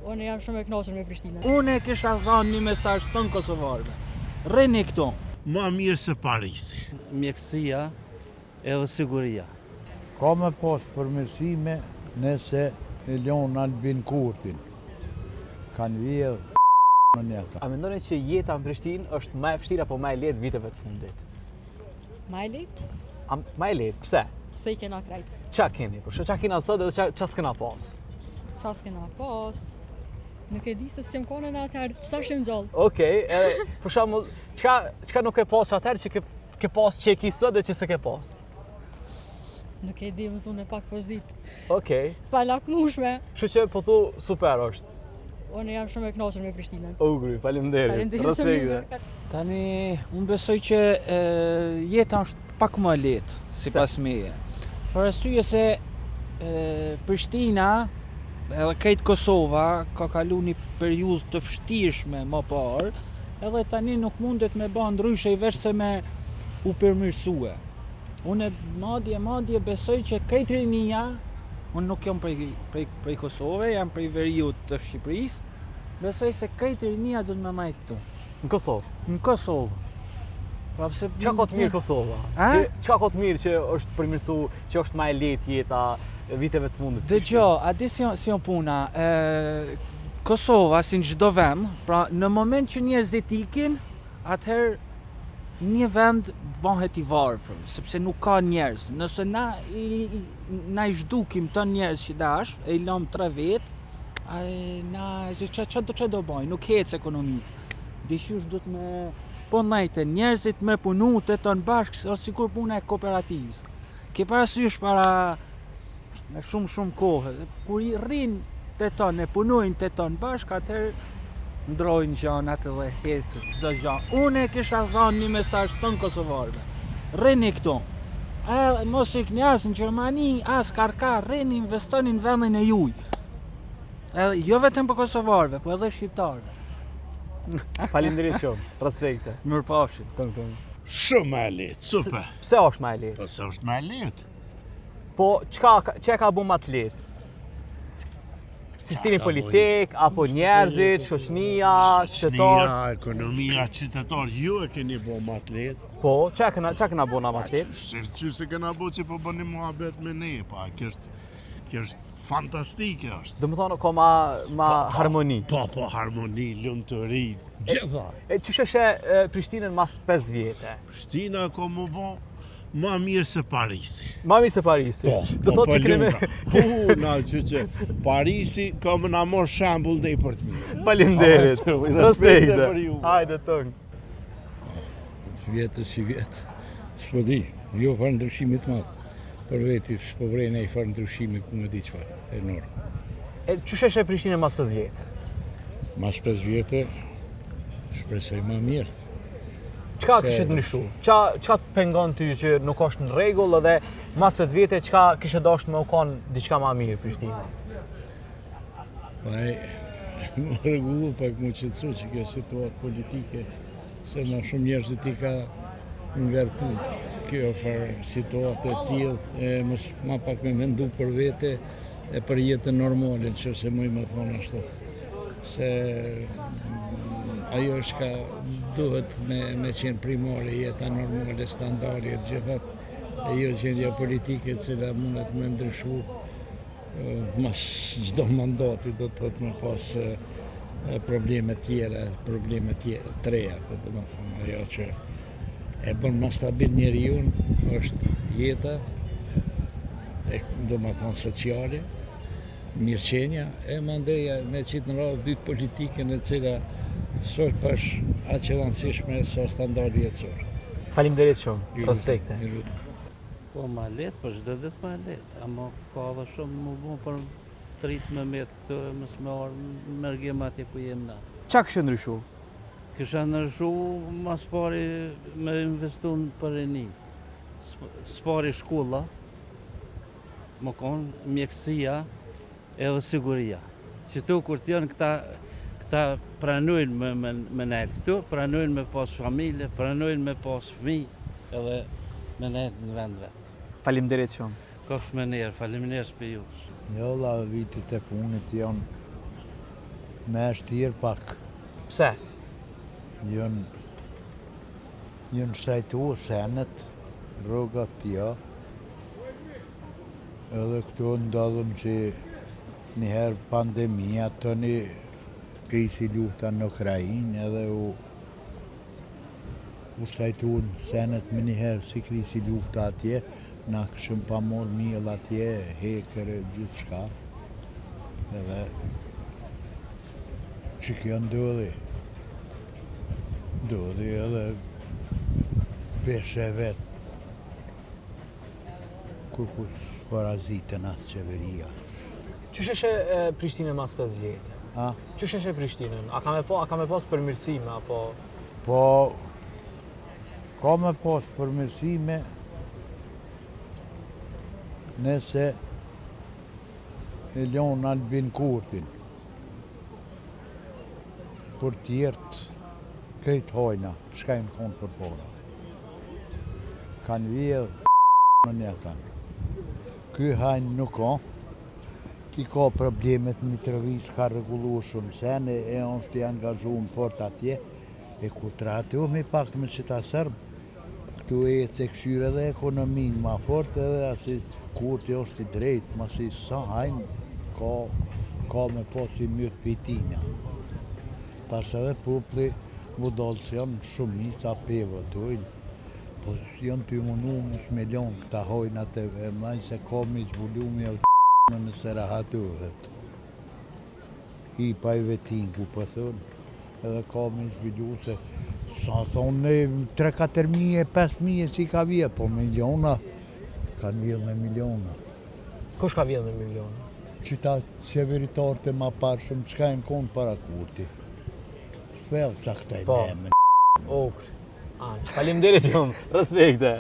Unë jam shumë e kënaqur me Prishtinën. Unë e kisha dhënë një mesazh tonë kosovarëve. Rrini këtu. Ma mirë se Parisi. Mjekësia edhe siguria. Ka me pas përmirësime nëse e lon Albin Kurtin. Kanë vjedh në njëka. A mendoni që jeta në Prishtinë është më e vështirë apo më e lehtë viteve të fundit? Ma e lehtë? Më e lehtë, pse? Se i kena krejt. Qa keni? Por qa kena sot edhe qa s'kena pas? Qa s'kena pas? Nuk e di se s'jem kone në atëherë, qëta shumë gjallë? Okej, për shembull, çka nuk e pas atëherë që ke pas që e ki sot dhe që s'e ke pas? Nuk e di, më zonë e pak pozitë. Okej. T'pa lakmushme. Kështu që po thu super është. Unë jam shumë e kënaqur me Prishtinën. Ugri, faleminderit. Respekte. Tani, unë besoj që jeta është pak më e lehtë, sipas meje. Për arsye se Prishtina edhe krejt Kosova ka kalu një periudhë të vështirshme më parë, edhe tani nuk mundet me bë ndryshe i veç se me u përmirësue. Unë madje besoj që krejt rinia, unë nuk jam prej Kosove, jam prej veriut të Shqipërisë, besoj se krejt rinia do të më majtë këtu. Në Kosovë? Në Kosovë. Qa ka të mirë Kosova? Qa ka të mirë që është përmirësu, që është ma e lehtë jeta viteve të fundit? Dëgjoj, a di si jon puna? Kosova, si në çdo vend, pra në moment që njerëzit ikin, atëherë një vend bëhet i varfër, sepse nuk ka njerëz. Nëse na i zhdukim të njerëz që dash, e i lëm 3 vjet, ç'a do bëjnë? Nuk hec ekonomi. Dishyrë do të me po najte njerëzit me punu të tonë bashkë, ose sikur puna e kooperativës. Ke parasysh para shumë kohë, kur i rrinë të tonë, e punojnë të tonë bashkë, atëherë ndrojnë gjanat edhe hesë çdo gjë. Unë e kisha dhënë një mesazh tonë kosovarëve. Rrini këtu. Mos ikni as në Gjermani, as Karkar, rrini, investoni në vendin e juaj. Edhe jo vetëm për kosovarëve, po edhe shqiptarëve. Faleminderit shumë, respekte. Mirupafshim. Shumë e lehtë, super. Pse është më e lehtë? Po se është më e lehtë. Po çka ka bu më të lehtë? Sistemi politik, apo njerëzit, shoqënia, qytetarët? Ekonomia, qytetarët, ju e keni bo më të lehtë. Po, qa kena bu na më të lehtë? Qyse kena bo që po bëni muhabet me ne, pa, kjo është fantastike është. Dhe më thonë, ka ma harmoni. Po, harmoni, lumturi, gjitha. Qysh është Prishtinën mas 5 vjete? Prishtina ka më bo ma mirë se Parisi. Ma mirë se Parisi? Po, na që Parisi ka më na morë shembull dhe i për të mirë. Faleminderit. Respekte. Hajde tëngë. Vjetës si vjetë, s'po di, jo për ndryshimit madhë. Për veti, s'po vrejnë e i farë ndryshimi ku më di qëfar, enorm. Qysh është Prishtinë mas 5 vjete? Mas 5 vjete, shpresoj më mirë. Çka kishe të ndryshu? Çka të pengon ty që nuk është në rregull edhe mas 5 vjete çka kishe dashur me u konë diçka më mirë Prishtina? Më rregullu pak më qetësu që kjo situatë politike, se më shumë njerëzit i ka ngarku kjo farë situatë e tillë, ma pak me mendu për vete e për jetën normale, nëse më thonë ashtu. Se ajo është ka duhet me qenë primare, jeta normale, standardi e gjithat, e jo gjendja politike cila mundet me ndryshu mas çdo mandati do të thotë me pas probleme tjera, treja, po do të thonë ajo që e bën më stabil njeriu është jeta, do të thonë sociale, mirëqenia, e mandeja me qitë në radhë dytë politike në cila sot pash aq e rëndësishme sa standardi jetësor. Faleminderit shumë, respekte. Po ma lehtë, për çdo ditë ma lehtë, ama ka edhe shumë më bu për të rritë me metë këtë, mos me orë mërgjem atje ku jem na. Qa kështë ndryshu? Kisha ndryshu mas pari me investu në për rini. Spari shkolla, më konë mjekësia edhe siguria. Qëtu kur t'janë këta pranojnë me nejtë këtu, pranojnë me pas familje, pranojnë me pas fëmijë edhe me nejtë në vend vetë. Faleminderit shumë. Ka shmenerë, faleminderit për ju. Jo, la vitit e punit janë Me shtirë pak. Pse? Jënë shtrajtu senet, rrogat tja. Edhe këtu ndodhëm që njëherë pandemia, tëni krisi lufta në Ukrainë edhe u shtrajtu në senet me njëherë si krisi lufta atje, na këshëm pa morë mjëll atje, hekër e gjithë shka. Edhe që kjo ndodhi edhe peshe vetë kur parazitën asë qeveria. Qysh eshe Prishtinën mas 5 vjetë? A? Qysh eshe Prishtinën? A ka me pas përmirësime, apo... Po, ka me pas përmirësime nëse e ljon Albin Kurtin. Për tjertë, krejt hojna, shka im konë për pora. Kanë vjedhë, në një kanë. Ky hajnë nuk ka, i ka problemet Mitrovic, ka regullu shumë sene, e është i angazhuar fort atje, e ku trahatu me pak me qita sërbë. Këtu e se këshyre dhe ekonomin ma fort edhe asi Kurti është i drejt, ma si sa hajnë ka me posi mjët pëjtinja. Tash edhe popli budalë që janë shumica peve të ujnë, po janë të imunu mësë milion këta hojnat e mlajnë se ka me zbulumi e nëse rahatuhet. I pa i vetin ku për thënë, edhe ka me zbulu se sa thonë 3-4 5.000 që i ka vjetë, po miliona, kanë vjetë me miliona. Kush ka vjetë me miliona? Qita qeveritarët e ma parshëm, qka e në konë para Kurti. Shvel qa këta i me Okër. Faleminderit shumë, respekte.